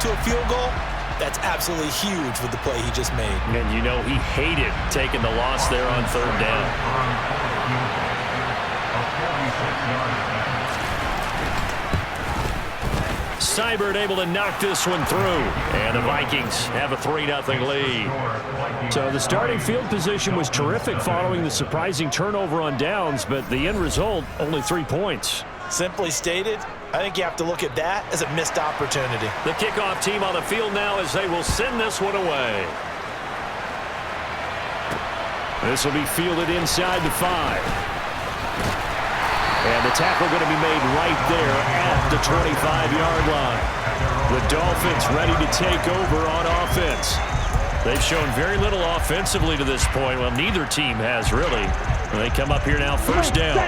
them to a field goal, that's absolutely huge with the play he just made. And you know he hated taking the loss there on third down. Seibert able to knock this one through. And the Vikings have a 3-0 lead. So the starting field position was terrific following the surprising turnover on downs, but the end result, only 3 points. Simply stated, I think you have to look at that as a missed opportunity. The kickoff team on the field now as they will send this one away. This will be fielded inside the 5. And the tackle going to be made right there at the 25-yard line. The Dolphins ready to take over on offense. They've shown very little offensively to this point. Well, neither team has really. They come up here now, first down.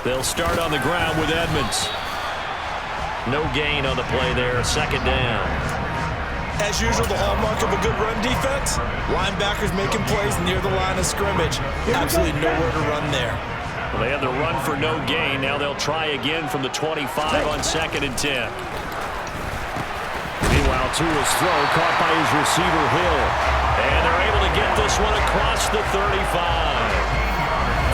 They'll start on the ground with Edmonds. No gain on the play there, second down. As usual, the hallmark of a good run defense, linebackers making plays near the line of scrimmage. Absolutely nowhere to run there. Well, they had the run for no gain. Now they'll try again from the 25 on 2nd and 10. Meanwhile, Tua's throw caught by his receiver, Hill. And they're able to get this one across the 35.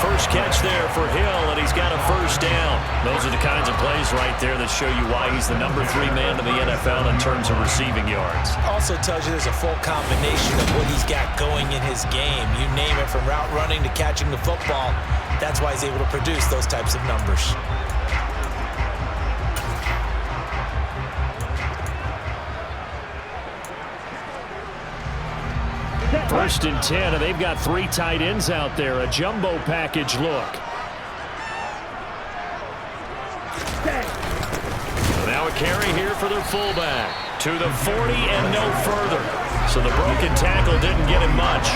First catch there for Hill, and he's got a first down. Those are the kinds of plays right there that show you why he's the number 3 man in the NFL in terms of receiving yards. Also tells you there's a full combination of what he's got going in his game. You name it, from route running to catching the football. That's why he's able to produce those types of numbers. First and 10, and they've got 3 tight ends out there. A jumbo package look. Now a carry here for their fullback. To the 40 and no further. So the broken tackle didn't get him much.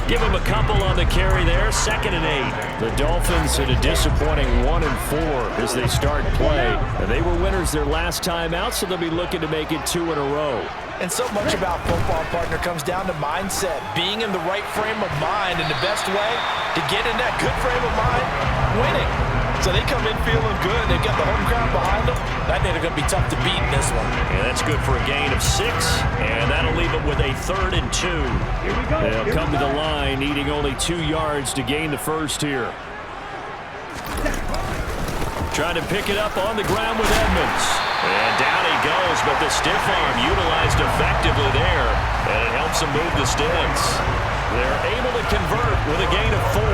Give him a couple on the carry there. 2nd and 8. The Dolphins at a disappointing 1-4 as they start play. And they were winners their last time out, so they'll be looking to make it 2 in a row. And so much about football, partner, comes down to mindset. Being in the right frame of mind, and the best way to get in that good frame of mind, winning. So they come in feeling good. They've got the home crowd behind them. I think they're going to be tough to beat in this one. And that's good for a gain of 6, and that'll leave them with a 3rd and 2. Here we go. They'll come to the line, needing only 2 yards to gain the first here. Trying to pick it up on the ground with Edmonds. And down he goes, but the stiff arm utilized effectively there, and it helps him move the sticks. They're able to convert with a gain of 4.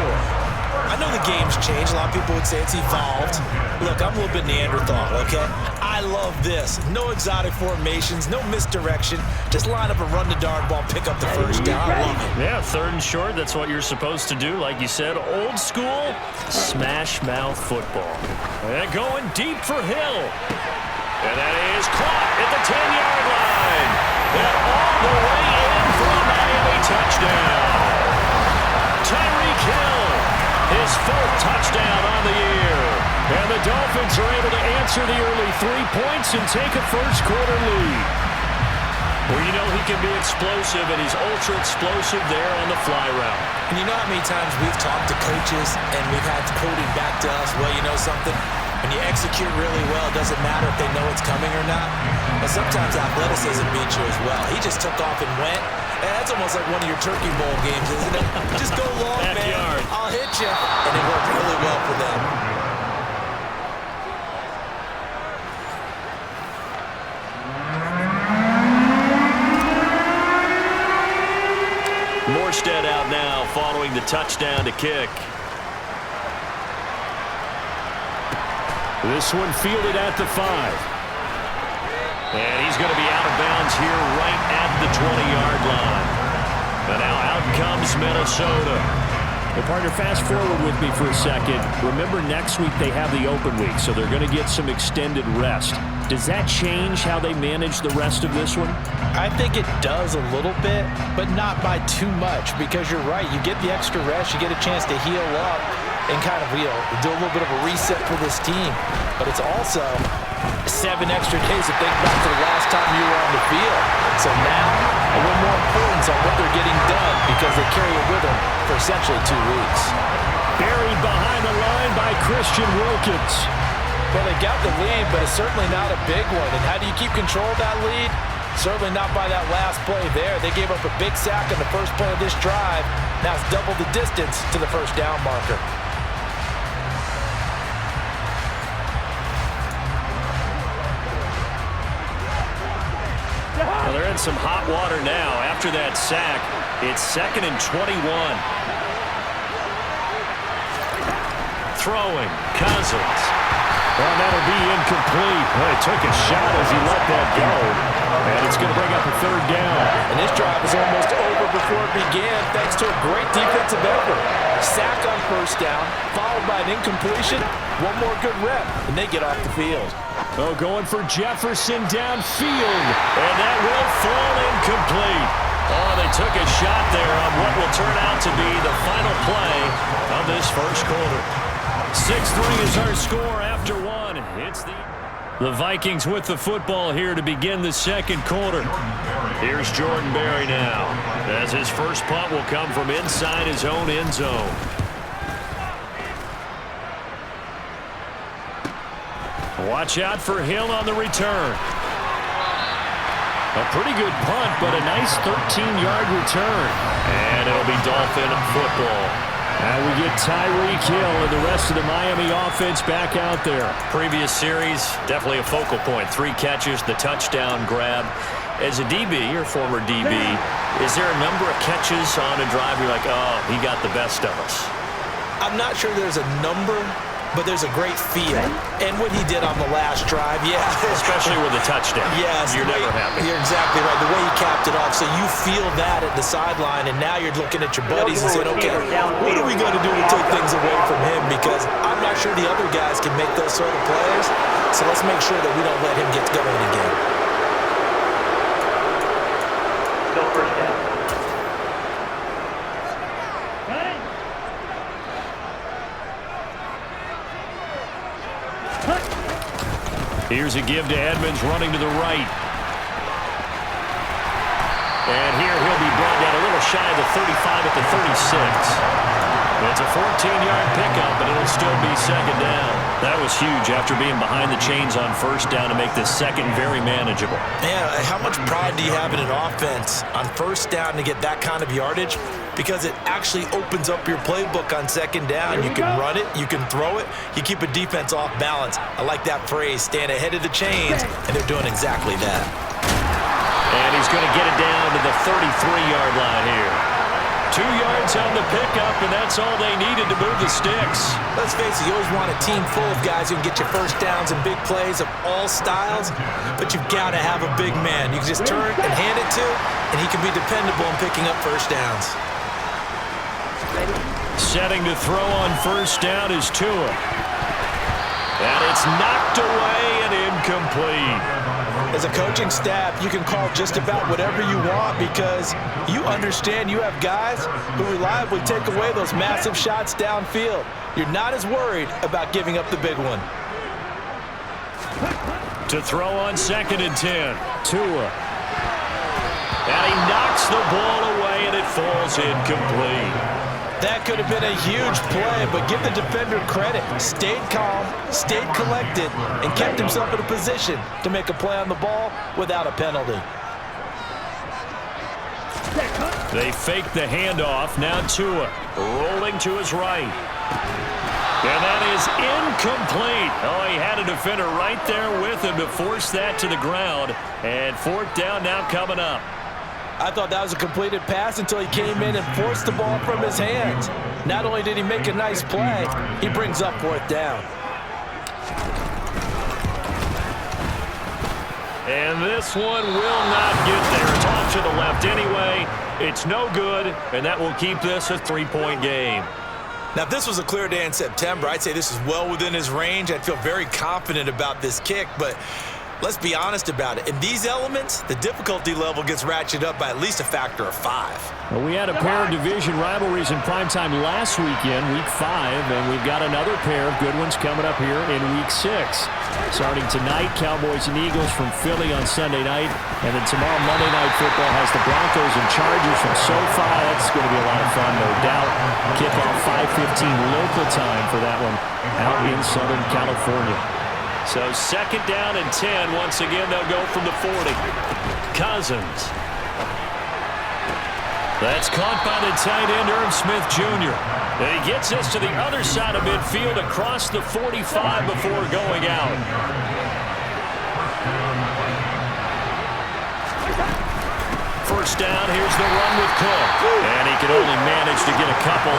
I know the game's changed. A lot of people would say it's evolved. Look, I'm a little bit Neanderthal, okay? I love this. No exotic formations, no misdirection. Just line up a run the dart ball, pick up the first down. I love it. Yeah, 3rd and short, that's what you're supposed to do. Like you said, old school, smash mouth football. And going deep for Hill. And that is caught at the 10-yard line. And all the way in for a Miami touchdown. Tyreek Hill, his 4th touchdown on the year. And the Dolphins are able to answer the early 3 points and take a first-quarter lead. Well, you know he can be explosive, and he's ultra-explosive there on the fly route. And you know how many times we've talked to coaches and we've had quoted back to us, well, you know something? When you execute really well, it doesn't matter if they know it's coming or not. But sometimes athleticism beats you as well. He just took off and went. And that's almost like one of your Turkey Bowl games, isn't it? Just go long, man. I'll hit you. And it worked really well for them. Morstead out now following the touchdown to kick. This one fielded at the 5. And he's going to be out of bounds here right at the 20-yard line. And now out comes Minnesota. Well, partner, fast forward with me for a second. Remember, next week they have the open week, so they're going to get some extended rest. Does that change how they manage the rest of this one? I think it does a little bit, but not by too much, because you're right. You get the extra rest. You get a chance to heal up and kind of, do a little bit of a reset for this team. But it's also 7 extra days to think back to the last time you were on the field. So now, a little more importance on what they're getting done, because they carry it with them for essentially 2 weeks. Buried behind the line by Christian Wilkins. Well, they got the lead, but it's certainly not a big one. And how do you keep control of that lead? Certainly not by that last play there. They gave up a big sack on the first play of this drive. Now it's double the distance to the first down marker. Well, they're in some hot water now. After that sack, it's 2nd and 21. Throwing, Cousins. Well, that'll be incomplete. Well, he took a shot as he let that go. And it's going to bring up a 3rd down. And this drive is almost over before it began, thanks to a great defensive effort. Sack on first down, followed by an incompletion. One more good rep, and they get off the field. Oh, going for Jefferson downfield. And that will fall incomplete. Oh, they took a shot there on what will turn out to be the final play of this first quarter. 6-3 is our score after 1. It's the Vikings with the football here to begin the second quarter. Here's Jordan Berry now, as his first punt will come from inside his own end zone. Watch out for Hill on the return. A pretty good punt, but a nice 13-yard return. And it'll be Dolphin football. Now we get Tyreek Hill and the rest of the Miami offense back out there. Previous series, definitely a focal point. 3 catches, the touchdown grab. As a DB, or former DB, is there a number of catches on a drive you're like, oh, he got the best of us? I'm not sure there's a number, but there's a great feel. And what he did on the last drive, yeah. Especially with a touchdown. Yes. You're never happy. You're exactly right. The way he capped it off, so you feel that at the sideline, and now you're looking at your buddies and saying, okay, what are we going to do to take things away from him? Because I'm not sure the other guys can make those sort of plays, so let's make sure that we don't let him get going again. No first down. Here's a give to Edmonds running to the right. And here he'll be brought down a little shy of the 35 at the 36. It's a 14-yard pickup, but it'll still be second down. That was huge after being behind the chains on first down to make this second very manageable. Yeah, how much pride do you have in an offense on first down to get that kind of yardage? Because it actually opens up your playbook on second down. You can run it, you can throw it, you keep a defense off balance. I like that phrase, stand ahead of the chains, and they're doing exactly that. And he's going to get it down to the 33-yard line here. 2 yards on the pickup, and that's all they needed to move the sticks. Let's face it, you always want a team full of guys who can get you first downs and big plays of all styles, but you've got to have a big man. You can just turn and hand it to, and he can be dependable in picking up first downs. Setting to throw on first down is Tua. And it's knocked away and incomplete. As a coaching staff, you can call just about whatever you want because you understand you have guys who reliably take away those massive shots downfield. You're not as worried about giving up the big one. To throw on 2nd and 10. Tua. And he knocks the ball away and it falls incomplete. That could have been a huge play, but give the defender credit. Stayed calm, stayed collected, and kept himself in a position to make a play on the ball without a penalty. They fake the handoff. Now Tua rolling to his right. And that is incomplete. Oh, he had a defender right there with him to force that to the ground. And 4th down now coming up. I thought that was a completed pass until he came in and forced the ball from his hands. Not only did he make a nice play, he brings up 4th down. And this one will not get there. It's off to the left anyway. It's no good, and that will keep this a 3-point game. Now, if this was a clear day in September, I'd say this is well within his range. I'd feel very confident about this kick, but Let's be honest about it. In these elements, the difficulty level gets ratcheted up by at least a factor of 5. Well, we had a pair of division rivalries in primetime last weekend, Week 5, and we've got another pair of good ones coming up here in Week 6. Starting tonight, Cowboys and Eagles from Philly on Sunday night, and then tomorrow Monday Night Football has the Broncos and Chargers from SoFi. That's going to be a lot of fun, no doubt. Kickoff 5:15 local time for that one out in Southern California. So 2nd down and 10. Once again, they'll go from the 40. Cousins. That's caught by the tight end, Irv Smith Jr. And he gets us to the other side of midfield across the 45 before going out. First down, here's the run with Cook. And he can only manage to get a couple.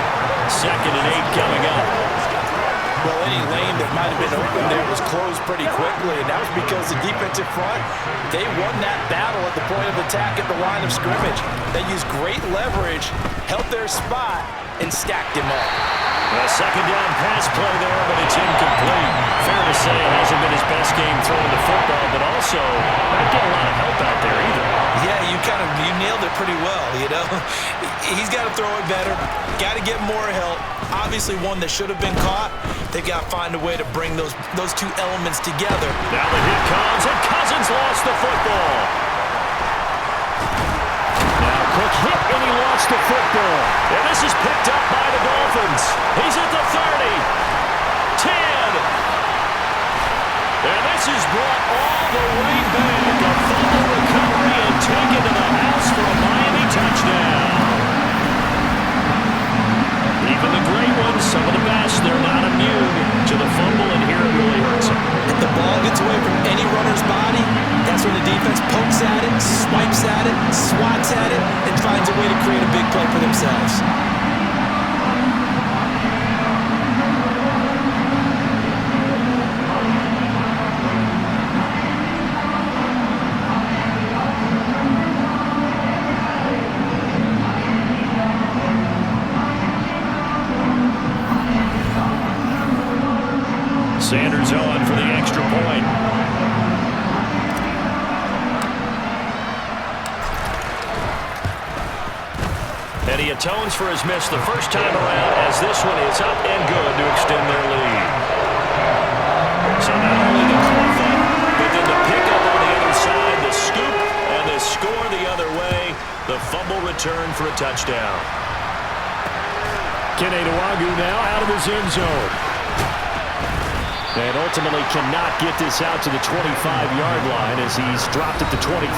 2nd and 8 coming up. Well, any lane that might have been open there was closed pretty quickly, and that was because the defensive front, they won that battle at the point of attack at the line of scrimmage. They used great leverage, held their spot, and stacked him up. A 2nd down pass play there, but it's incomplete. Fair to say it hasn't been his best game throwing the football, but also not getting a lot of help out there either. Yeah, you nailed it pretty well, you know. He's got to throw it better, got to get more help. Obviously one that should have been caught. They've got to find a way to bring those two elements together. Now the hit comes, and Cousins lost the football. Now Cook hit, and he lost the football. And this is picked up by the Dolphins. He's at the 30, 10. And this is brought all the way back. A fumble recovery and taken to the house for a Miami touchdown. Even the great ones, some of the best, they're not immune to the fumble, and here it really hurts them. If the ball gets away from any runner's body, that's when the defense pokes at it, swipes at it, swats at it, and finds a way to create a big play for themselves. Sanders on for the extra point. And he atones for his miss the first time around, as this one is up and good to extend their lead. So not only the cliff up, but then the pickup on the other side, the scoop, and the score the other way. The fumble return for a touchdown. Kene Nwangwu now out of his end zone. And ultimately cannot get this out to the 25-yard line as he's dropped at the 23.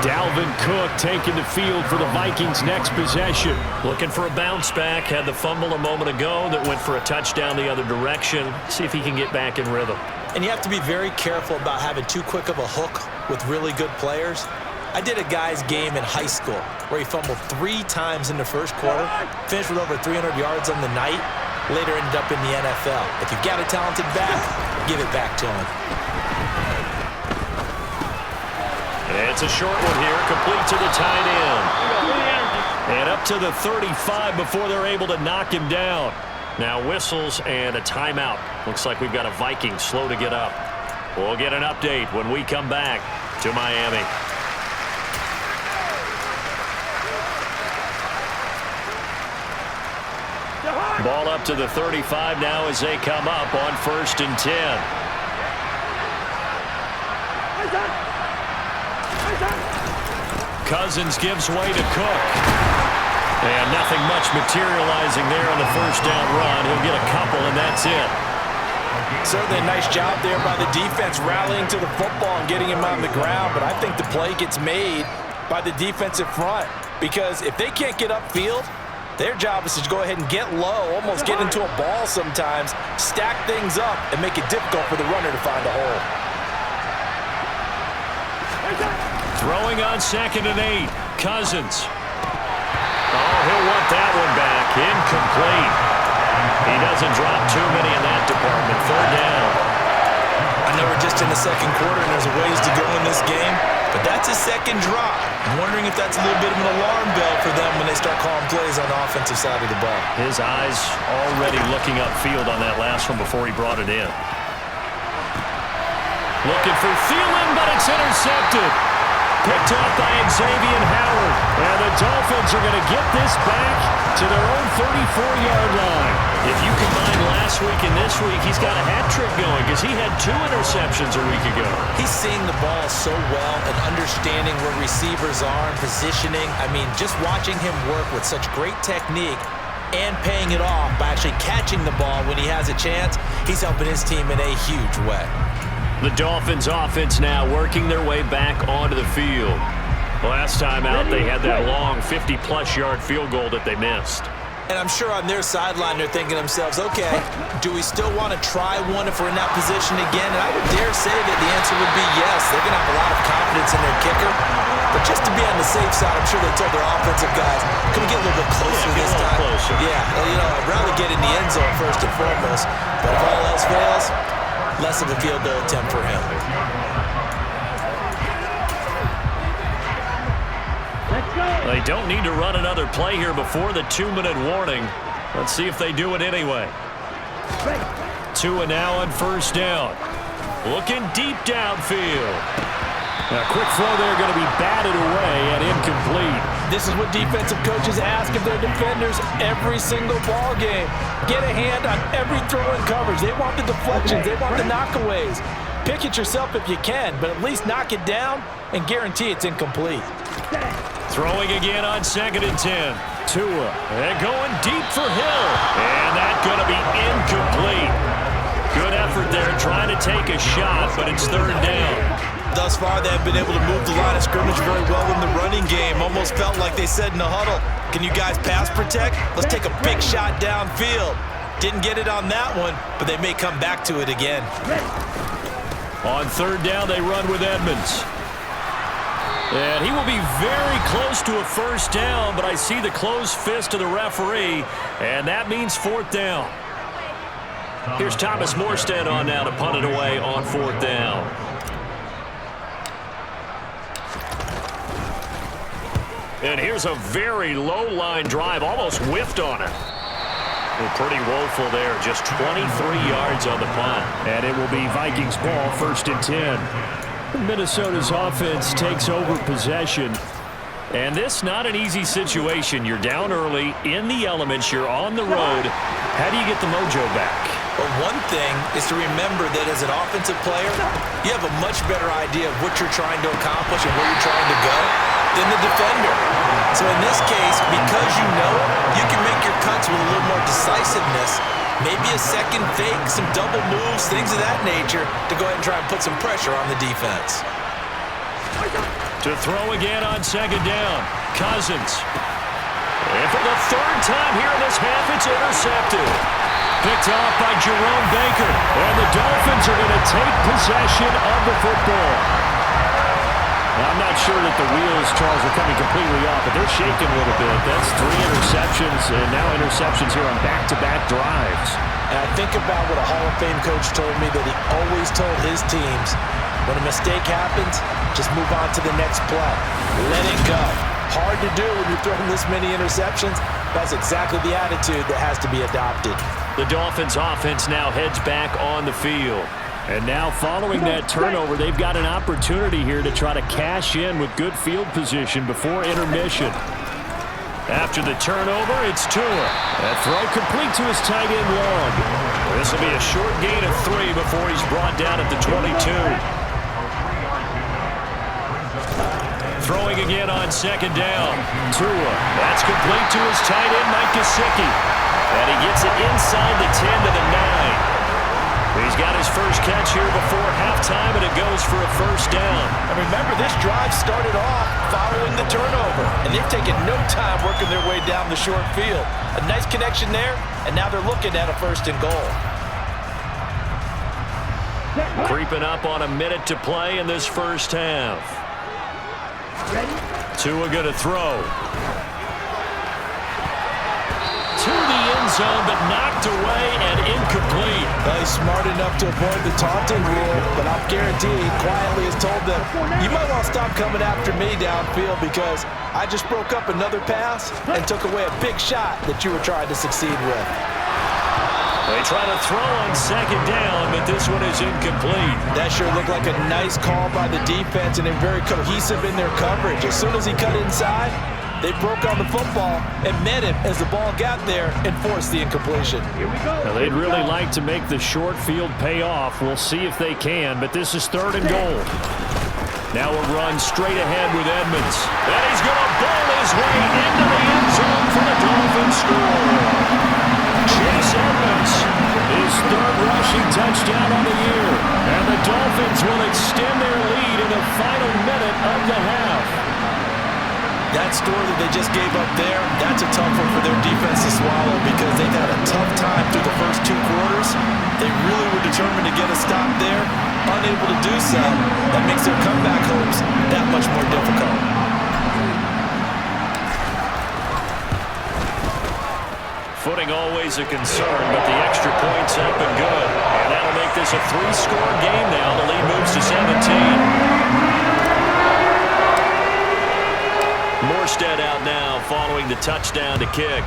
Dalvin Cook taking the field for the Vikings' next possession. Looking for a bounce back. Had the fumble a moment ago that went for a touchdown the other direction. See if he can get back in rhythm. And you have to be very careful about having too quick of a hook with really good players. I did a guy's game in high school where he fumbled 3 times in the first quarter, finished with over 300 yards on the night, later ended up in the NFL. If you've got a talented back, give it back to him. It's a short one here, complete to the tight end. And up to the 35 before they're able to knock him down. Now whistles and a timeout. Looks like we've got a Viking slow to get up. We'll get an update when we come back to Miami. Ball up to the 35 now as they come up on 1st and 10. Cousins gives way to Cook. And nothing much materializing there on the first down run. He'll get a couple, and that's it. Certainly a nice job there by the defense rallying to the football and getting him on the ground, but I think the play gets made by the defensive front because if they can't get upfield, their job is to go ahead and get low, almost get into a ball sometimes, stack things up, and make it difficult for the runner to find a hole. Throwing on 2nd and 8. Cousins. Oh, he'll want that one back. Incomplete. He doesn't drop too many in that department. 3rd down. I know we're just in the second quarter and there's a ways to go in this game, but that's a second drop. I'm wondering if that's a little bit of an alarm bell for them when they start calling plays on the offensive side of the ball. His eyes already looking upfield on that last one before he brought it in. Looking for Thielen, but it's intercepted. Picked up by Xavier Howard. And the Dolphins are going to get this back to their own 34-yard line. If you combine last week and this week, he's got a hat trick going because he had 2 interceptions a week ago. He's seeing the ball so well and understanding where receivers are and positioning. I mean, just watching him work with such great technique and paying it off by actually catching the ball when he has a chance, he's helping his team in a huge way. The Dolphins offense now working their way back onto the field. Last time out, they had that long 50-plus yard field goal that they missed. And I'm sure on their sideline they're thinking to themselves, okay, do we still want to try one if we're in that position again? And I would dare say that the answer would be yes. They're going to have a lot of confidence in their kicker. But just to be on the safe side, I'm sure they told their offensive guys, can we get a little bit closer this time? Closer. Yeah, well, you know, I'd rather get in the end zone first and foremost. But if all else fails, less of a field goal attempt for him. They don't need to run another play here before the 2-minute warning. Let's see if they do it anyway. Tua now on first down. Looking deep downfield. A quick throw there going to be batted away and incomplete. This is what defensive coaches ask of their defenders every single ball game. Get a hand on every throw in coverage. They want the deflections. They want the knockaways. Pick it yourself if you can, but at least knock it down and guarantee it's incomplete. Throwing again on 2nd and 10. Tua, and going deep for Hill. And that's going to be incomplete. Good effort there trying to take a shot, but it's 3rd down. Thus far, they've been able to move the line of scrimmage very well in the running game. Almost felt like they said in the huddle, can you guys pass protect? Let's take a big shot downfield. Didn't get it on that one, but they may come back to it again. On 3rd down, they run with Edmonds. And he will be very close to a first down, but I see the closed fist of the referee, and that means 4th down. Here's Thomas Morstead on now to punt it away on 4th down. And here's a very low line drive, almost whiffed on it. Well, pretty woeful there, just 23 yards on the punt. And it will be Vikings ball, 1st and 10. Minnesota's offense takes over possession. And this not an easy situation. You're down early, in the elements, you're on the road. How do you get the mojo back? Well, one thing is to remember that as an offensive player, you have a much better idea of what you're trying to accomplish and where you're trying to go than the defender. So in this case, because you know it, you can make your cuts with a little more decisiveness. Maybe a second fake, some double moves, things of that nature to go ahead and try and put some pressure on the defense. To throw again on 2nd down, Cousins. And for the 3rd time here in this half, it's intercepted. Picked off by Jerome Baker. And the Dolphins are going to take possession of the football. Now, I'm not sure that the wheels, Charles, are coming completely off, but they're shaking a little bit. That's 3 interceptions, and now interceptions here on back-to-back drives. And I think about what a Hall of Fame coach told me that he always told his teams, when a mistake happens, just move on to the next play. Let it go. Hard to do when you're throwing this many interceptions. That's exactly the attitude that has to be adopted. The Dolphins offense now heads back on the field. And now following that turnover, they've got an opportunity here to try to cash in with good field position before intermission. After the turnover, it's Tua. That throw complete to his tight end Long. This will be a short gain of 3 before he's brought down at the 22. Throwing again on 2nd down. Tua. That's complete to his tight end Mike Gesicki. And he gets it inside the 10 to the 9. He's got his first catch here before halftime, and it goes for a first down. And remember, this drive started off following the turnover, and they've taken no time working their way down the short field. A nice connection there, and now they're looking at a 1st and goal. Creeping up on a minute to play in this first half. Tua going to throw. To the end zone, but knocked away and incomplete. Well, he's smart enough to avoid the taunting rule, but I'm guaranteed quietly has told them, you might want to stop coming after me downfield because I just broke up another pass and took away a big shot that you were trying to succeed with. They try to throw on second down, but this one is incomplete. That sure looked like a nice call by the defense, and they're very cohesive in their coverage. As soon as he cut inside, they broke on the football and met him as the ball got there and forced the incompletion. Here we go. Now, they'd really like to make the short field pay off. We'll see if they can, but this is 3rd and goal. Now a run straight ahead with Edmonds. And he's going to bowl his way into the end zone for the Dolphins score. Chase Edmonds, his 3rd rushing touchdown on the year. And the Dolphins will extend their lead in the final minute of the half. That score that they just gave up there, that's a tough one for their defense to swallow because they've had a tough time through the first 2 quarters. They really were determined to get a stop there, unable to do so. That makes their comeback hopes that much more difficult. Footing always a concern, but the extra point's up and good. And that'll make this a 3-score game now. The lead moves to 17. Morstead out now following the touchdown to kick.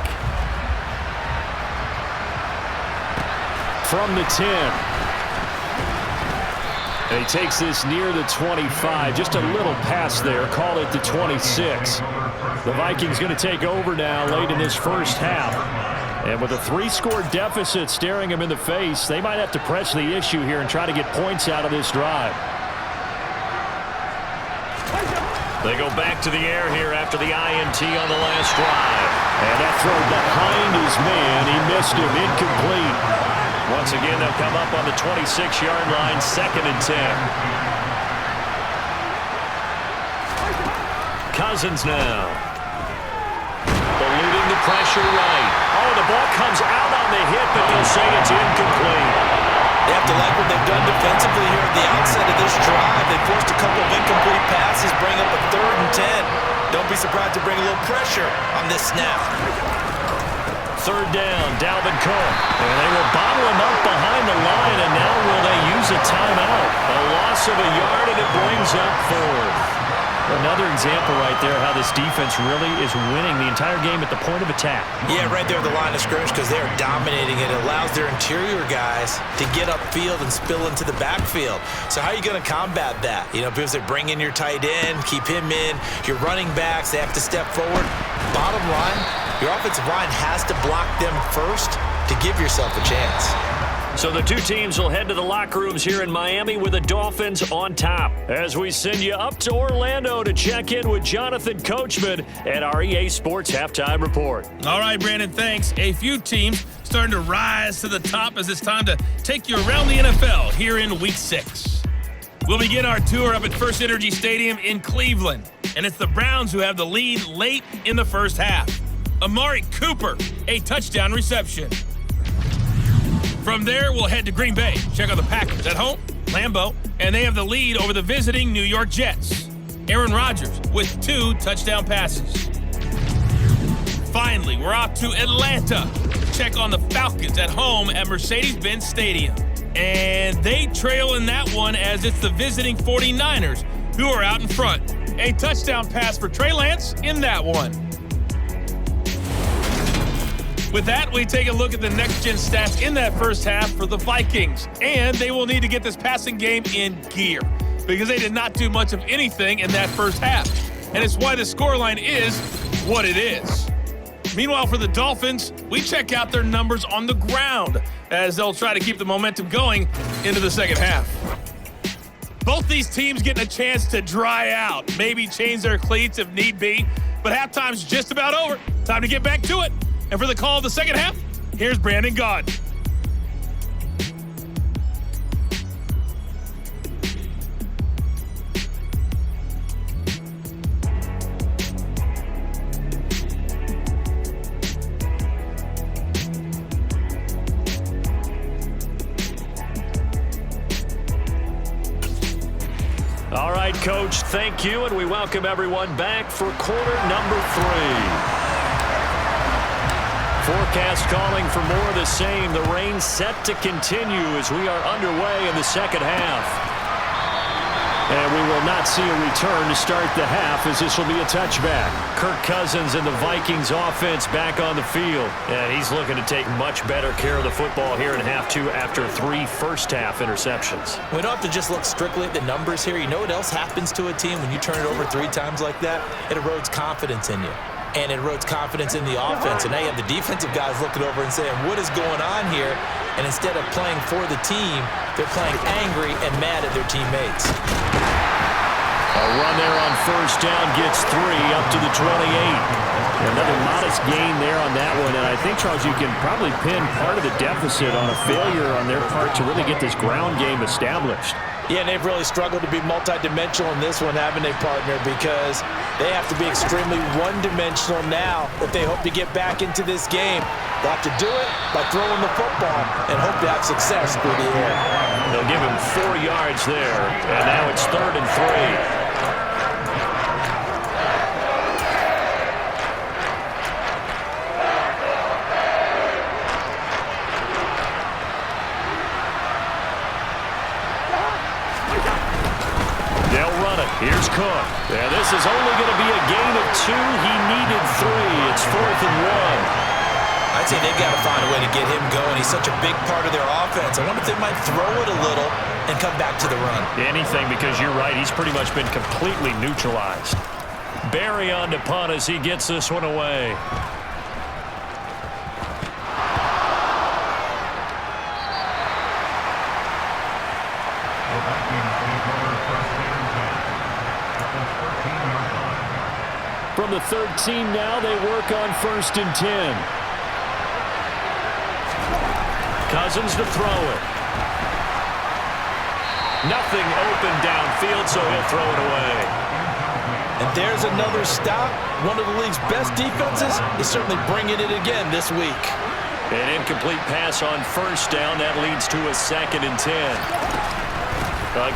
From the 10. And he takes this near the 25. Just a little pass there. Call it the 26. The Vikings going to take over now late in this first half. And with a 3-score deficit staring him in the face, they might have to press the issue here and try to get points out of this drive. They go back to the air here after the INT on the last drive. And that throw behind his man. He missed him. Incomplete. Once again, they'll come up on the 26-yard line, 2nd and 10. Cousins now. Eluding the pressure right. Oh, the ball comes out on the hit, but they'll say it's incomplete. They have to like what they've done defensively here at the outset of this drive. They forced a couple of incomplete passes, bring up a 3rd and 10. Don't be surprised to bring a little pressure on this snap. 3rd down, Dalvin Cook. And they will bottle him up behind the line, and now will they use a timeout? A loss of a yard, and it brings up 4th. Another example right there how this defense really is winning the entire game at the point of attack. Yeah, right there at the line of scrimmage because they are dominating it. It allows their interior guys to get upfield and spill into the backfield. So how are you going to combat that? You know, because they bring in your tight end, keep him in. Your running backs, they have to step forward. Bottom line, your offensive line has to block them first to give yourself a chance. So the 2 teams will head to the locker rooms here in Miami with the Dolphins on top. As we send you up to Orlando to check in with Jonathan Coachman at our EA Sports Halftime Report. All right, Brandon, thanks. A few teams starting to rise to the top as it's time to take you around the NFL here in Week 6. We'll begin our tour up at First Energy Stadium in Cleveland, and it's the Browns who have the lead late in the first half. Amari Cooper, a touchdown reception. From there, we'll head to Green Bay. Check out the Packers at home, Lambeau, and they have the lead over the visiting New York Jets. Aaron Rodgers with 2 touchdown passes. Finally, we're off to Atlanta. Check on the Falcons at home at Mercedes-Benz Stadium. And they trail in that one as it's the visiting 49ers who are out in front. A touchdown pass for Trey Lance in that one. With that, we take a look at the next-gen stats in that first half for the Vikings. And they will need to get this passing game in gear because they did not do much of anything in that first half. And it's why the scoreline is what it is. Meanwhile, for the Dolphins, we check out their numbers on the ground as they'll try to keep the momentum going into the second half. Both these teams getting a chance to dry out, maybe change their cleats if need be, but halftime's just about over. Time to get back to it. And for the call of the second half, here's Brandon Gaud. All right, Coach, thank you, and we welcome everyone back for quarter number 3. Forecast calling for more of the same. The rain set to continue as we are underway in the second half. And we will not see a return to start the half, as this will be a touchback. Kirk Cousins and the Vikings offense back on the field. And he's looking to take much better care of the football here in half two after 3 first-half interceptions. We don't have to just look strictly at the numbers here. You know what else happens to a team when you turn it over 3 times like that? It erodes confidence in you. And it erodes confidence in the offense. And now you have the defensive guys looking over and saying, what is going on here? And instead of playing for the team, they're playing angry and mad at their teammates. A run there on first down gets 3 up to the 28. Another modest gain there on that one. And I think, Charles, you can probably pin part of the deficit on a failure on their part to really get this ground game established. Yeah, and they've really struggled to be multidimensional in this one, haven't they, partner? Because they have to be extremely one-dimensional now if they hope to get back into this game. They'll have to do it by throwing the football and hope to have success through the air. They'll give him 4 yards there, and now it's 3rd and 3. Here's Cook. Yeah, this is only going to be a gain of 2. He needed 3. It's 4th and 1. I'd say they've got to find a way to get him going. He's such a big part of their offense. I wonder if they might throw it a little and come back to the run. Anything, because you're right. He's pretty much been completely neutralized. Barry on to punt as he gets this one away. From the 13 now, they work on 1st and 10. Cousins to throw it. Nothing open downfield, so he'll throw it away. And there's another stop. One of the league's best defenses is certainly bringing it again this week. An incomplete pass on first down. That leads to a 2nd and 10.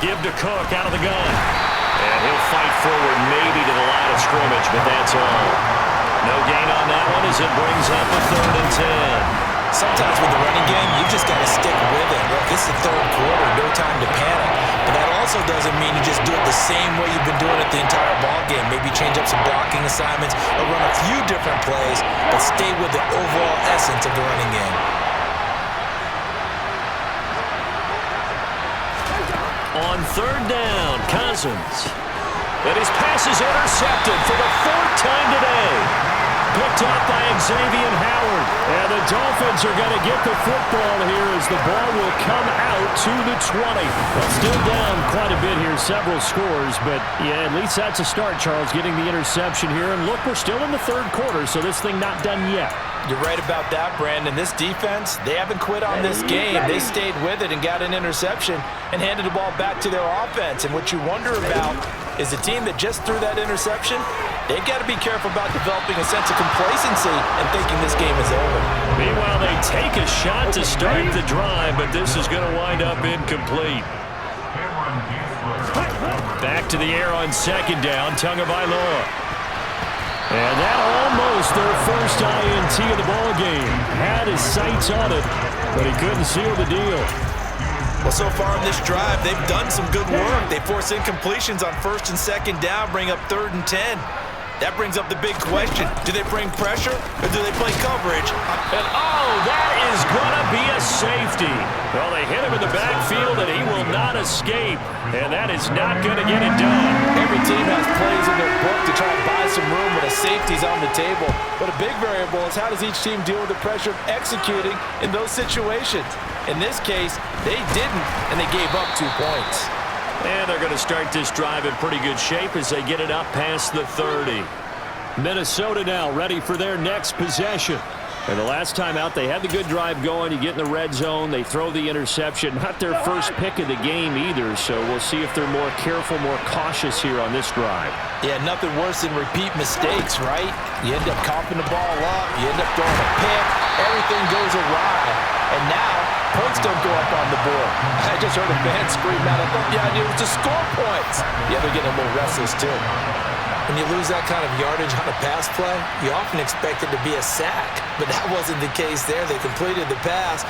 Give to Cook out of the gun. And he'll fight forward maybe to the line of scrimmage, but that's all. No gain on that one as it brings up a 3rd and 10. Sometimes with the running game, you just got to stick with it. Look, this is the 3rd quarter, no time to panic. But that also doesn't mean you just do it the same way you've been doing it the entire ball game. Maybe change up some blocking assignments or run a few different plays, but stay with the overall essence of the running game. On 3rd down, Cousins. And his pass is intercepted for the 4th time today. Picked up by Xavier Howard. And the Dolphins are going to get the football here as the ball will come out to the 20. Well, still down quite a bit here, several scores. But, yeah, at least that's a start, Charles, getting the interception here. And, look, we're still in the 3rd quarter, so this thing not done yet. You're right about that, Brandon. This defense, they haven't quit on this game. They stayed with it and got an interception and handed the ball back to their offense. And what you wonder about is the team that just threw that interception, they've got to be careful about developing a sense of complacency and thinking this game is over. Meanwhile, they take a shot to start the drive, but this is going to wind up incomplete. Back to the air on 2nd down, Tagovailoa. And that almost their first INT of the ball game. Had his sights on it, but he couldn't seal the deal. Well, so far in this drive, they've done some good work. They force incompletions on 1st and 2nd down, bring up 3rd and 10. That brings up the big question. Do they bring pressure or do they play coverage? And, oh, that is going to be a safety. Well, they hit him in the backfield, and he will not escape. And that is not going to get it done. Every team has plays in their book to try to buy some room when a safety's on the table. But a big variable is how does each team deal with the pressure of executing in those situations. In this case, they didn't, and they gave up 2 points. And they're going to start this drive in pretty good shape as they get it up past the 30. Minnesota now ready for their next possession. And the last time out, they had the good drive going. You get in the red zone, they throw the interception. Not their first pick of the game either, so we'll see if they're more careful, more cautious here on this drive. Yeah, nothing worse than repeat mistakes, right? You end up coughing the ball up, you end up throwing a pick, everything goes awry. And now, points don't go up on the board. I just heard a fan scream out, I thought the idea was to score points. Yeah, they're getting a little restless too. When you lose that kind of yardage on a pass play, you often expect it to be a sack. But that wasn't the case there. They completed the pass.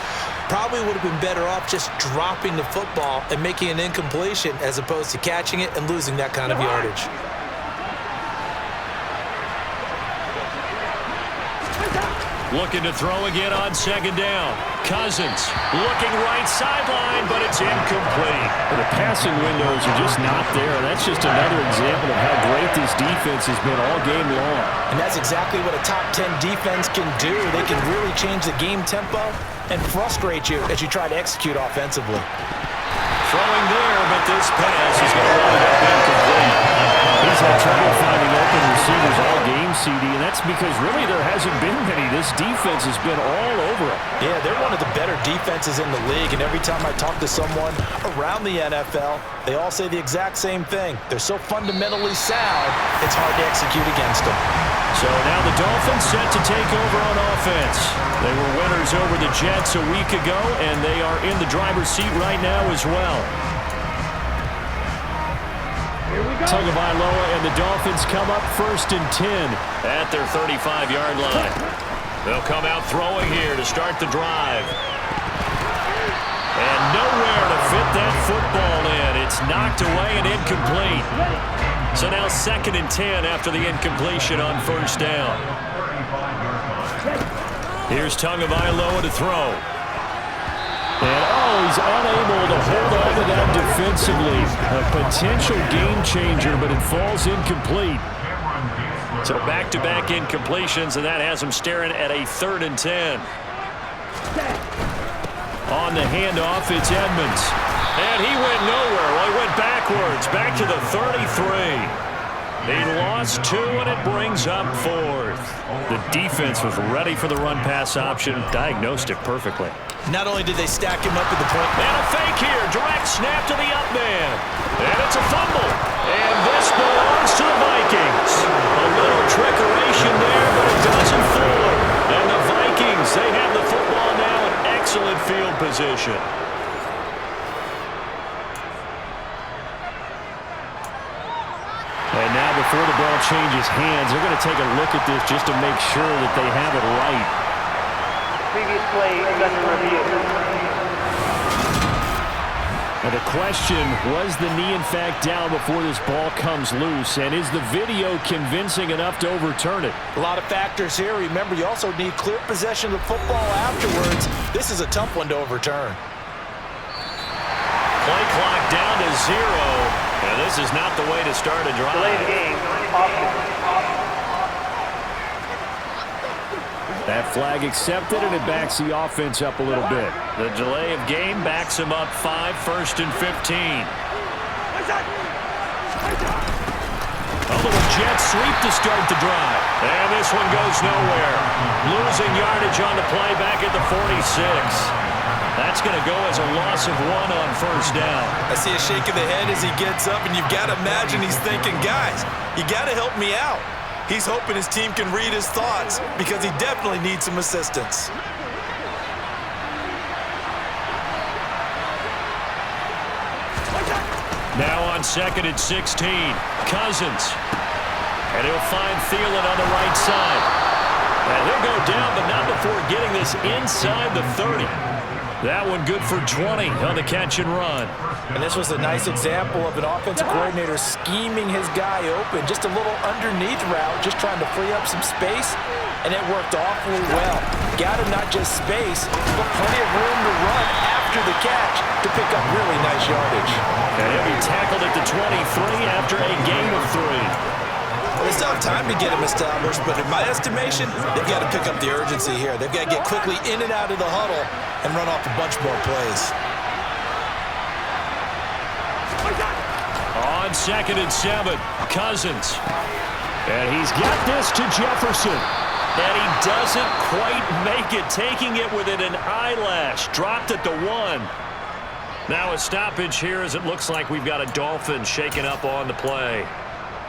probably would have been better off just dropping the football and making an incompletion as opposed to catching it and losing that kind of yardage. Looking to throw again on second down. Cousins looking right sideline, but it's incomplete. The passing windows are just not there. That's just another example of how great this defense has been all game long. And that's exactly what a top 10 defense can do. They can really change the game tempo and frustrate you as you try to execute offensively. Throwing there, but this pass is going to wind up incomplete. He's had trouble finding open receivers all game, CD, and that's because really there hasn't been many. This defense has been all over him. Yeah, they're one of the better defenses in the league, and every time I talk to someone around the NFL, they all say the exact same thing. They're so fundamentally sound, it's hard to execute against them. So now the Dolphins set to take over on offense. They were winners over the Jets a week ago, and they are in the driver's seat right now as well. Tagovailoa and the Dolphins come up 1st and 10 at their 35-yard line. They'll come out throwing here to start the drive. And nowhere to fit that football in. It's knocked away and incomplete. So now 2nd and 10 after the incompletion on 1st down. Here's Tagovailoa to throw. And, he's unable to hold on to that defensively. A potential game changer, but it falls incomplete. So back-to-back incompletions, and that has him staring at a 3rd and 10. On the handoff, it's Edmonds. And he went nowhere. Well, he went backwards, back to the 33. He lost 2, and it brings up 4th. The defense was ready for the run-pass option, diagnosed it perfectly. Not only did they stack him up at the point. And a fake here. Direct snap to the up man. And it's a fumble. And this belongs to the Vikings. A little trickeration there, but it doesn't fool them. And the Vikings, they have the football now in excellent field position. And now before the ball changes hands, they're going to take a look at this just to make sure that they have it right. Previous play is under review. Now the question, was the knee in fact down before this ball comes loose? And is the video convincing enough to overturn it? A lot of factors here. Remember, you also need clear possession of the football afterwards. This is a tough one to overturn. Play clock down to 0. And this is not the way to start a drive. Delay the game. Option. That flag accepted, and it backs the offense up a little bit. The delay of game backs him up 5, 1st and 15. A little jet sweep to start the drive. And this one goes nowhere. Losing yardage on the play back at the 46. That's going to go as a loss of 1 on 1st down. I see a shake of the head as he gets up, and you've got to imagine he's thinking, guys, you got to help me out. He's hoping his team can read his thoughts because he definitely needs some assistance. Now on 2nd and 16, Cousins. And he'll find Thielen on the right side. And he'll go down, but not before getting this inside the 30. That one good for 20 on the catch and run. And this was a nice example of an offensive coordinator scheming his guy open. Just a little underneath route, just trying to free up some space, and it worked awfully well. Got him not just space, but plenty of room to run after the catch to pick up really nice yardage. And he'll be tackled at the 23 after a gain of 3. Well, they still have time to get him established, but in my estimation, they've got to pick up the urgency here. They've got to get quickly in and out of the huddle and run off a bunch more plays. On 2nd and 7, Cousins. And he's got this to Jefferson. And he doesn't quite make it, taking it within an eyelash. Dropped at the 1. Now a stoppage here as it looks like we've got a Dolphins shaking up on the play.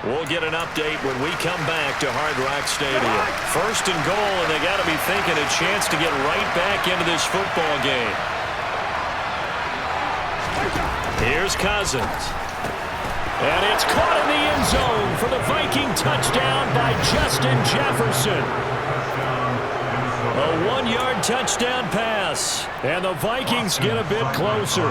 We'll get an update when we come back to Hard Rock Stadium. 1st and goal, and they got to be thinking a chance to get right back into this football game. Here's Cousins. And it's caught in the end zone for the Viking touchdown by Justin Jefferson. A 1-yard touchdown pass. And the Vikings get a bit closer.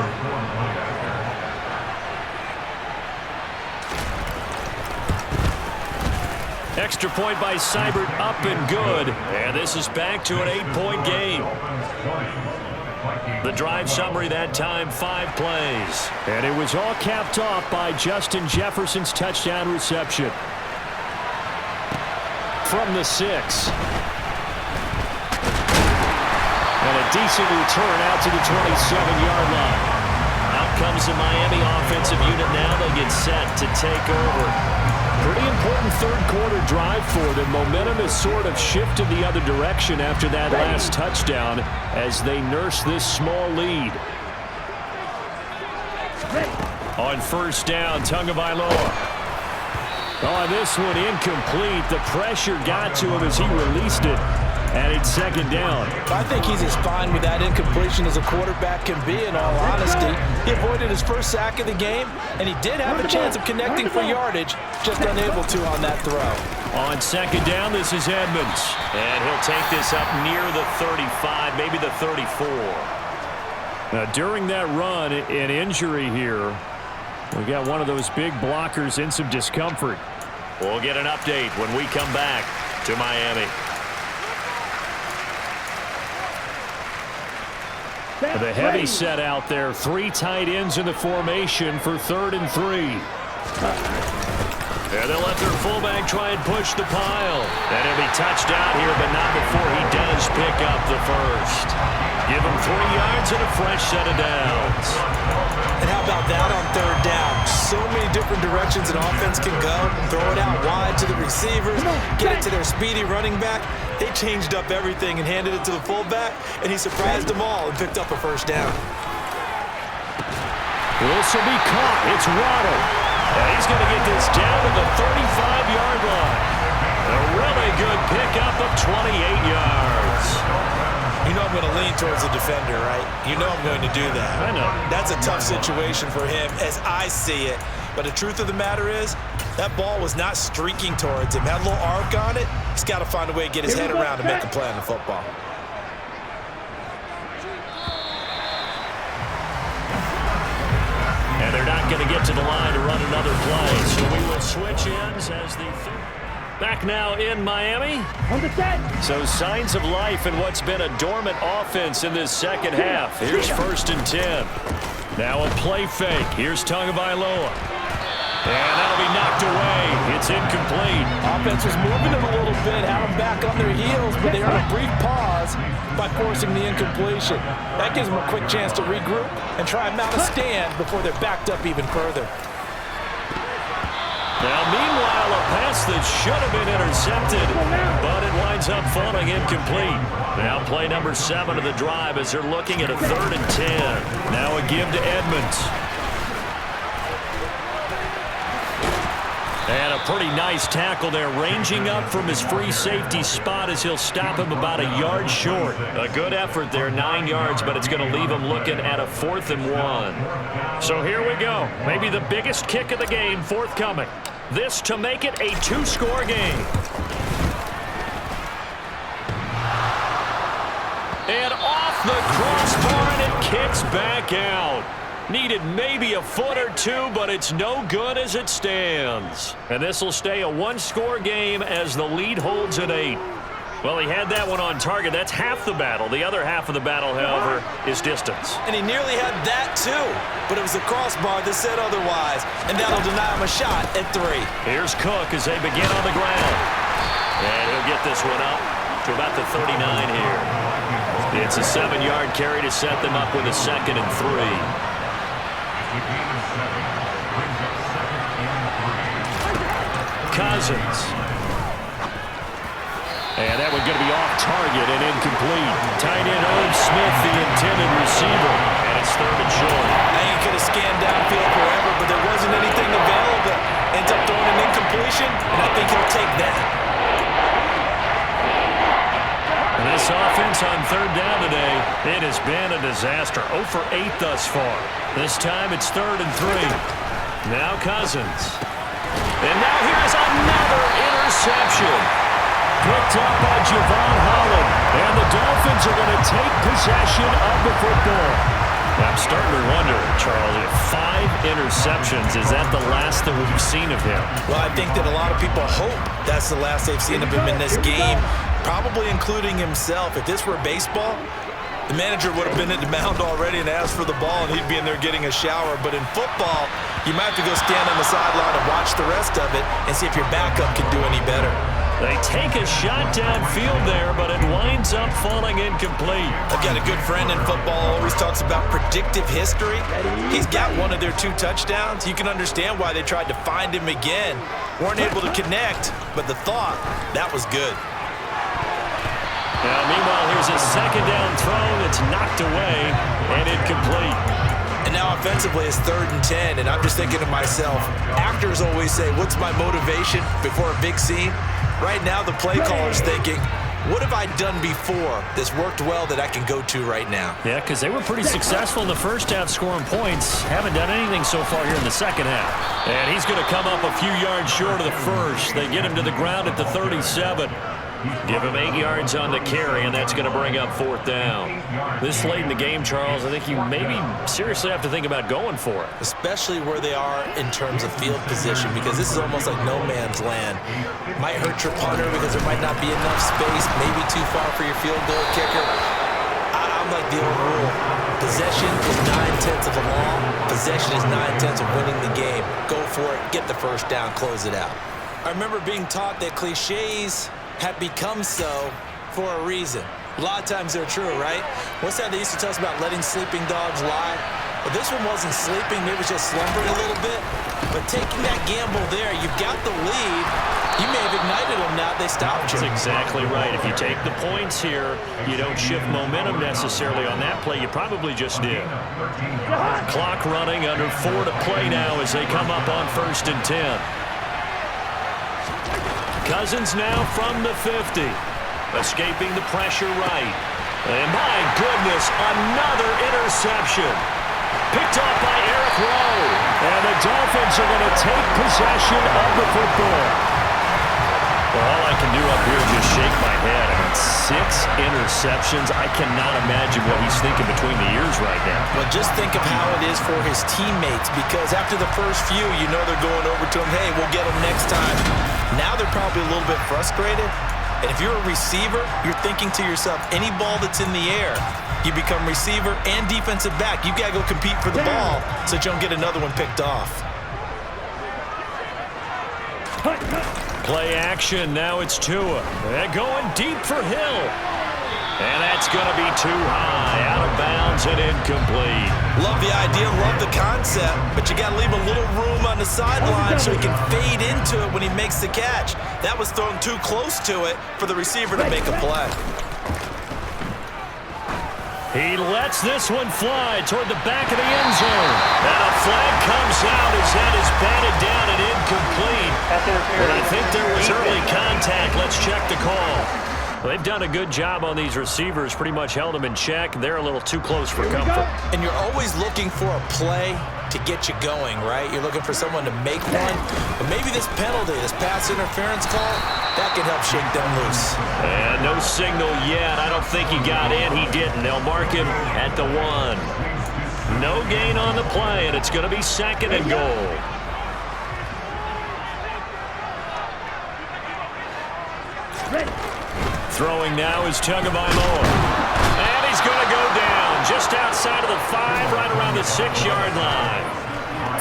Extra point by Seibert, up and good. And this is back to an 8-point game. The drive summary that time, 5 plays. And it was all capped off by Justin Jefferson's touchdown reception. From the 6. And a decent return out to the 27-yard line. Out comes the Miami offensive unit now. They get set to take over. Pretty important third-quarter drive for them. Momentum has sort of shifted the other direction after that last touchdown as they nurse this small lead. On first down, Tagovailoa. Oh, this one incomplete. The pressure got to him as he released it. And it's second down. I think he's as fine with that incompletion as a quarterback can be, in all honesty. He avoided his first sack of the game, and he did have a chance of connecting for yardage, just unable to on that throw. On second down, this is Edmonds. And he'll take this up near the 35, maybe the 34. Now, during that run, an injury here. We got one of those big blockers in some discomfort. We'll get an update when we come back to Miami. The heavy set out there. 3 tight ends in the formation for 3rd and 3. And they'll let their fullback try and push the pile. And he'll be touched out here, but not before he does pick up the first. Give him 3 yards and a fresh set of downs. And how about that on 3rd down? So many different directions an offense can go. Throw it out wide to the receivers, get it to their speedy running back. They changed up everything and handed it to the fullback, and he surprised them all and picked up a first down. This will be caught. It's Waddle. And he's going to get this down to the 35-yard line. A really good pickup of 28 yards. You know I'm going to lean towards the defender, right? You know I'm going to do that. I know. That's a tough situation for him as I see it. But the truth of the matter is, that ball was not streaking towards him. Had a little arc on it. He's got to find a way to get his head around and make a play on the football. And they're not going to get to the line to run another play. So we will switch ends as the back now in Miami. So signs of life in what's been a dormant offense in this second half. Here's 1st and 10. Now a play fake. Here's Tagovailoa. And that'll be knocked away. It's incomplete. Offense was moving them a little bit, had them back on their heels, but they earned a brief pause by forcing the incompletion. That gives them a quick chance to regroup and try and mount a stand before they're backed up even further. Now, meanwhile, a pass that should have been intercepted, but it winds up falling incomplete. Now play number 7 of the drive as they're looking at a 3rd and 10. Now a give to Edmonds. And a pretty nice tackle there, ranging up from his free safety spot as he'll stop him about a yard short. A good effort there, 9 yards, but it's going to leave him looking at a 4th and 1. So here we go. Maybe the biggest kick of the game forthcoming. This to make it a 2-score game. And off the crossbar, and it kicks back out. Needed maybe a foot or two, but it's no good as it stands. And this will stay a 1-score game as the lead holds at 8. Well, he had that one on target. That's half the battle. The other half of the battle, however, is distance. And he nearly had that too, but it was the crossbar that said otherwise, and that'll deny him a shot at 3. Here's Cook as they begin on the ground. And he'll get this one up to about the 39 here. It's a 7-yard carry to set them up with a 2nd and 3. Cousins. And that one going to be off target and incomplete. Tight end Irv Smith, the intended receiver. And it's 3rd and short. He could have scanned downfield forever, but there wasn't anything available. Ends up throwing an incompletion, and I think he'll take that. And this offense on 3rd down today, it has been a disaster. 0 for 8 thus far. This time it's 3rd and 3. Now Cousins. And now here's another interception. Picked up by Javon Holland. And the Dolphins are going to take possession of the football. I'm starting to wonder, Charles, if 5 interceptions, is that the last that we've seen of him? Well, I think that a lot of people hope that's the last they've seen of him in this game, probably including himself. If this were baseball, the manager would have been at the mound already and asked for the ball, and he'd be in there getting a shower. But in football, you might have to go stand on the sideline and watch the rest of it and see if your backup can do any better. They take a shot downfield there, but it winds up falling incomplete. I've got a good friend in football, always talks about predictive history. He's got one of their 2 touchdowns. You can understand why they tried to find him again. Weren't able to connect, but the thought, that was good. Now, meanwhile, here's a second down throw that's knocked away and incomplete. And now offensively it's 3rd and 10, and I'm just thinking to myself, actors always say, what's my motivation before a big scene? Right now the play caller's thinking, what have I done before that's worked well that I can go to right now? Yeah, because they were pretty successful in the first half scoring points. Haven't done anything so far here in the second half. And he's going to come up a few yards short of the first. They get him to the ground at the 37. Give him 8 yards on the carry, and that's going to bring up 4th down. This late in the game, Charles, I think you maybe seriously have to think about going for it. Especially where they are in terms of field position, because this is almost like no man's land. Might hurt your punter because there might not be enough space, maybe too far for your field goal kicker. I'm like the old rule. Possession is 9/10 of the law. Possession is 9/10 of winning the game. Go for it, get the first down, close it out. I remember being taught that cliches have become so for a reason. A lot of times they're true, right? What's that they used to tell us about letting sleeping dogs lie? Well, this one wasn't sleeping, maybe it was just slumbering a little bit. But taking that gamble there, you've got the lead. You may have ignited them now, they stopped you. That's exactly right. If you take the points here, you don't shift momentum necessarily on that play. You probably just did. Clock running, under 4 to play now as they come up on 1st and 10. Cousins now from the 50. Escaping the pressure right. And my goodness, another interception. Picked off by Eric Rowe. And the Dolphins are going to take possession of the football. Well, all I can do up here is just shake my head. I mean, 6 interceptions. I cannot imagine what he's thinking between the ears right now. Well, just think of how it is for his teammates, because after the first few, you know they're going over to him, hey, we'll get him next time. Now they're probably a little bit frustrated. And if you're a receiver, you're thinking to yourself, any ball that's in the air, you become receiver and defensive back. You've got to go compete for the ball so that you don't get another one picked off. Play action, now it's Tua. They're going deep for Hill. And that's going to be too high, out of bounds and incomplete. Love the idea, love the concept, but you got to leave a little room on the sideline so he can fade into it when he makes the catch. That was thrown too close to it for the receiver to make a play. He lets this one fly toward the back of the end zone. And a flag comes out as that is batted down and incomplete. But I think there was early contact. Let's check the call. They've done a good job on these receivers, pretty much held them in check. They're a little too close for comfort. And you're always looking for a play to get you going, right? You're looking for someone to make one. But maybe this penalty, this pass interference call, that can help shake them loose. And no signal yet. I don't think he got in. He didn't. They'll mark him at the 1. No gain on the play, and it's going to be 2nd and goal. Throwing now is Tagovailoa. And he's going to go down just outside of the 5, right around the 6-yard line.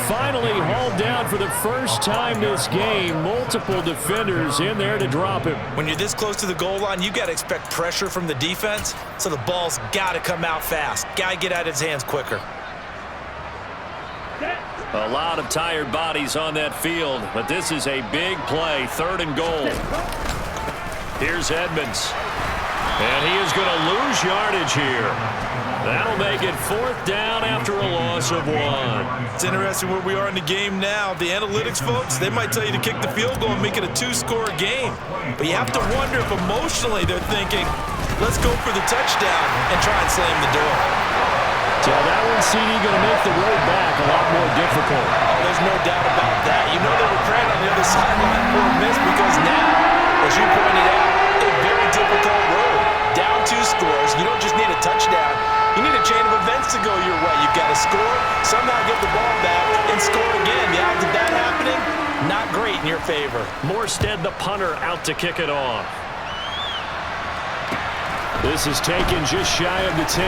Finally hauled down for the first time this game. Multiple defenders in there to drop him. When you're this close to the goal line, you got to expect pressure from the defense, so the ball's got to come out fast. Got to get out of his hands quicker. A lot of tired bodies on that field, but this is a big play, 3rd and goal. Here's Edmonds. And he is going to lose yardage here. That'll make it 4th down after a loss of 1. It's interesting where we are in the game now. The analytics folks, they might tell you to kick the field goal and make it a 2-score game. But you have to wonder if emotionally they're thinking, let's go for the touchdown and try and slam the door. So that one, CD, going to make the road back a lot more difficult. Oh, there's no doubt about that. You know they were praying on the other sideline for a miss because now, as you pointed out, very difficult road. Down 2 scores. You don't just need a touchdown. You need a chain of events to go your way. You've got to score, somehow get the ball back, and score again. The odds of that happening, not great in your favor. Morstead, the punter, out to kick it off. This is taken just shy of the 10.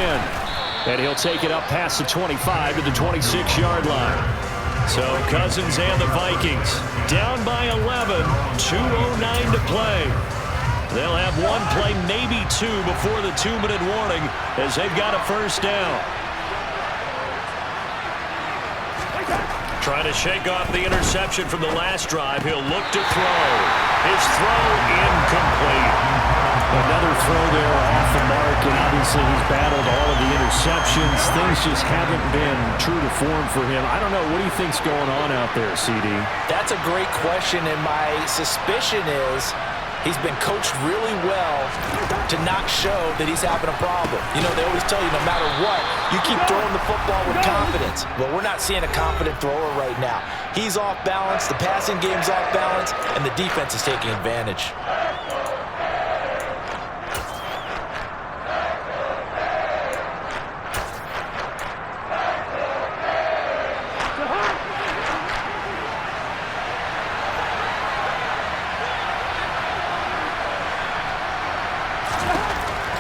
And he'll take it up past the 25 to the 26-yard line. So Cousins and the Vikings down by 11, 2:09 to play. They'll have 1 play, maybe 2, before the 2-minute warning as they've got a first down. Trying to shake off the interception from the last drive. He'll look to throw. His throw incomplete. Another throw there off the mark, and obviously he's battled all of the interceptions. Things just haven't been true to form for him. I don't know. What do you think's going on out there, CD? That's a great question, and my suspicion is he's been coached really well to not show that he's having a problem. You know, they always tell you no matter what, you keep throwing the football with confidence. Well, we're not seeing a confident thrower right now. He's off balance, the passing game's off balance, and the defense is taking advantage.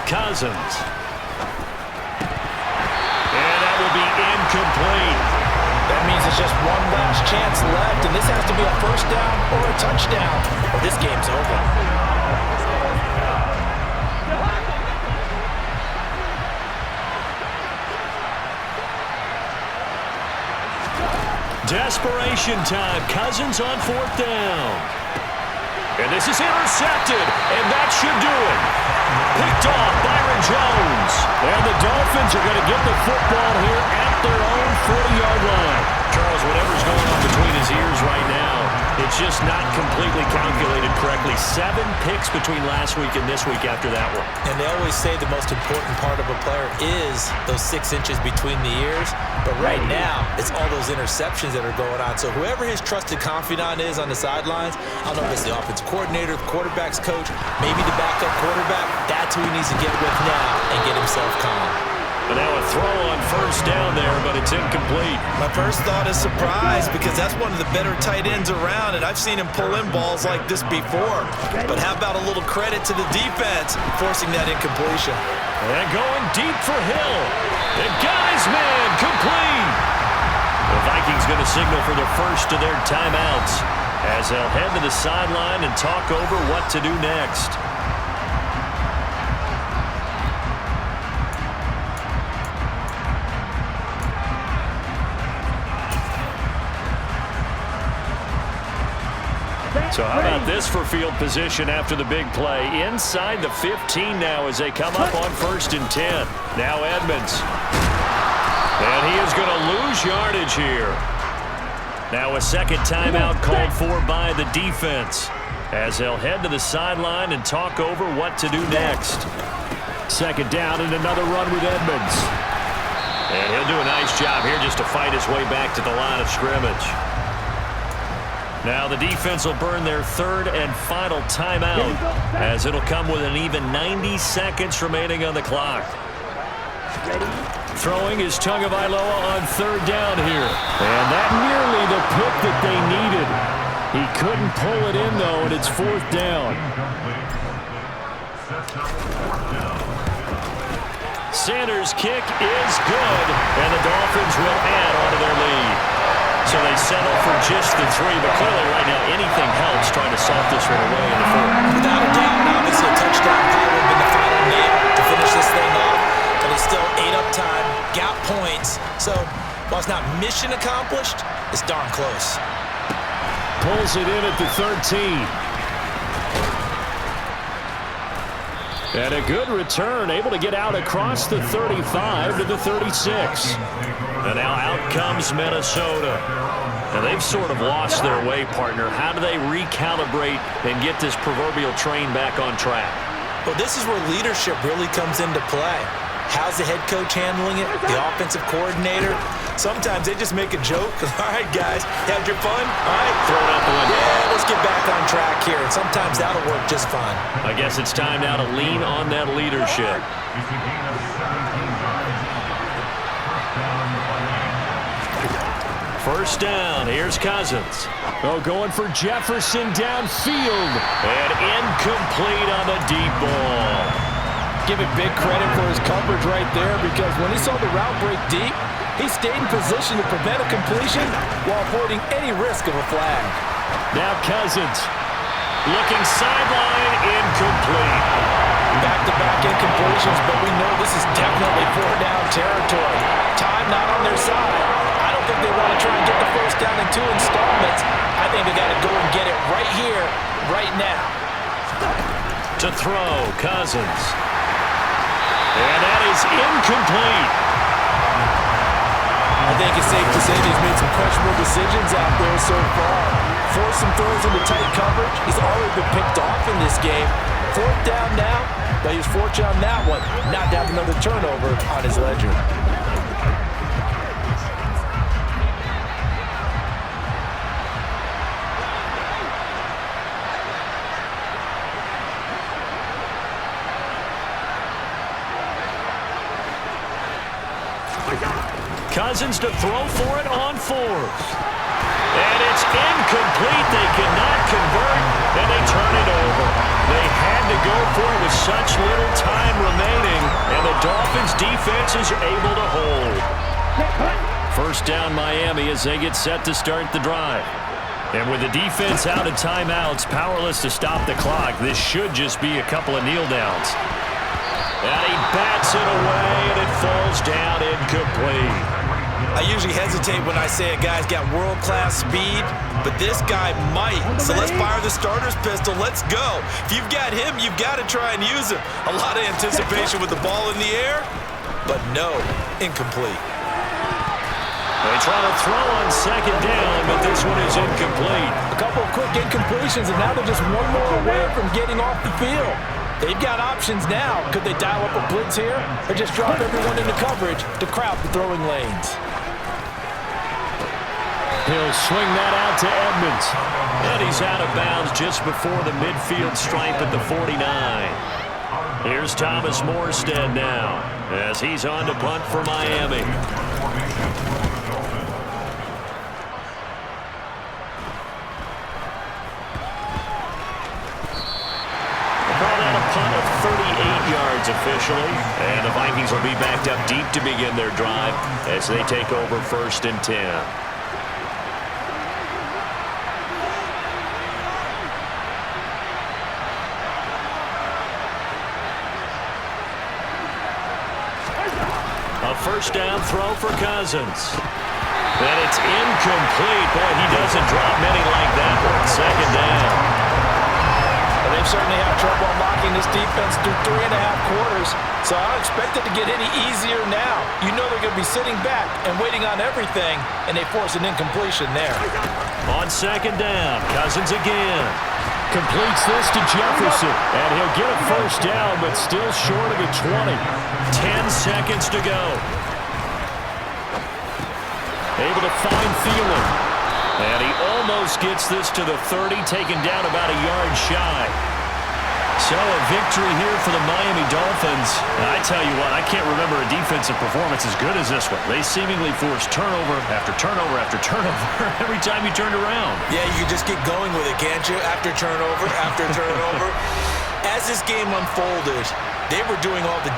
Cousins. And that will be incomplete. That means it's just one last chance left, and this has to be a first down or a touchdown, or this game's over. Desperation time. Cousins on 4th down. And this is intercepted, and that should do it. Picked off Byron Jones. And the Dolphins are going to get the football here at their own 40-yard line. Charles, whatever's going on between his ears right now, it's just not completely calculated correctly. 7 picks between last week and this week after that one. And they always say the most important part of a player is those 6 inches between the ears. But right now, it's all those interceptions that are going on. So whoever his trusted confidant is on the sidelines, I don't know if it's the offensive coordinator, the quarterback's coach, maybe the backup quarterback, that's who he needs to get with now and get himself calm. And now a throw on 1st down there, but it's incomplete. My first thought is surprise, because that's one of the better tight ends around, and I've seen him pull in balls like this before. But how about a little credit to the defense forcing that incompletion? And going deep for Hill. And Guy's man complete. The Vikings going to signal for the first of their timeouts as they'll head to the sideline and talk over what to do next. So how about this for field position after the big play? Inside the 15 now as they come up on 1st and 10. Now Edmonds. And he is going to lose yardage here. Now a second timeout called for by the defense as they'll head to the sideline and talk over what to do next. Second down and another run with Edmonds. And he'll do a nice job here just to fight his way back to the line of scrimmage. Now the defense will burn their 3rd and final timeout as it'll come with an even 90 seconds remaining on the clock. Throwing is Tagovailoa on 3rd down here. And that nearly the pick that they needed. He couldn't pull it in, though, and it's 4th down. Sanders' kick is good, and the Dolphins will add on to their lead. So they settle for just the 3, but clearly right now anything helps trying to salt this one away in the 4th. Without a doubt, obviously a touchdown probably would have been the final nail to finish this thing off. But it's still 8 up time, got points. So while it's not mission accomplished, it's darn close. Pulls it in at the 13. And a good return, able to get out across the 35 to the 36. And now out comes Minnesota. And they've sort of lost their way, partner. How do they recalibrate and get this proverbial train back on track? Well, this is where leadership really comes into play. How's the head coach handling it? The offensive coordinator? Sometimes they just make a joke. All right, guys, had your fun? All right, Throw it out the window. yeah, let's get back on track here. And sometimes that'll work just fine. I guess it's time now to lean on that leadership. First down, here's Cousins. Oh, going for Jefferson downfield. And incomplete on the deep ball. Give it big credit for his coverage right there, because when he saw the route break deep, he stayed in position to prevent a completion while avoiding any risk of a flag. Now Cousins looking sideline, incomplete. Back-to-back incompletions, but we know this is definitely four-down territory. Time not on their side. I don't think they want to try and get the first down in 2 installments. I think they got to go and get it right here, right now. To throw, Cousins. And that is incomplete. I think it's safe to say he's made some questionable decisions out there so far. Forced some throws into tight coverage. He's already been picked off in this game. 4th down now, but he was fortunate on that one. Not to have another turnover on his ledger. Cousins to throw for it on 4th. And it's incomplete. They cannot convert, and they turn it over. They had to go for it with such little time remaining, and the Dolphins' defense is able to hold. First down Miami as they get set to start the drive. And with the defense out of timeouts, powerless to stop the clock, this should just be a couple of kneel downs. And he bats it away, and it falls down incomplete. I usually hesitate when I say a guy's got world-class speed, but this guy might. So let's fire the starter's pistol. Let's go. If you've got him, you've got to try and use him. A lot of anticipation with the ball in the air, but no, incomplete. They try to throw on 2nd down, but this one is incomplete. A couple of quick incompletions, and now they're just one more away from getting off the field. They've got options now. Could they dial up a blitz here, or just drop everyone into coverage to crowd the throwing lanes? He'll swing that out to Edmonds. And he's out of bounds just before the midfield stripe at the 49. Here's Thomas Morstead now as he's on to punt for Miami. Call that a punt of 38 yards officially. And the Vikings will be backed up deep to begin their drive as they take over 1st and 10. A first down throw for Cousins. And it's incomplete. Boy, he doesn't drop many like that one. 2nd down. Well, they've certainly had trouble unlocking this defense through 3.5 quarters, so I don't expect it to get any easier now. You know they're going to be sitting back and waiting on everything, and they force an incompletion there. On 2nd down, Cousins again. Completes this to Jefferson, and he'll get a first down, but still short of the 20. 10 seconds to go. Able to find Thielen. And he almost gets this to the 30, taken down about a yard shy. So a victory here for the Miami Dolphins. And I tell you what, I can't remember a defensive performance as good as this one. They seemingly forced turnover after turnover after turnover every time you turned around. Yeah, you can just get going with it, can't you? After turnover, after turnover. As this game unfolded, they were doing all the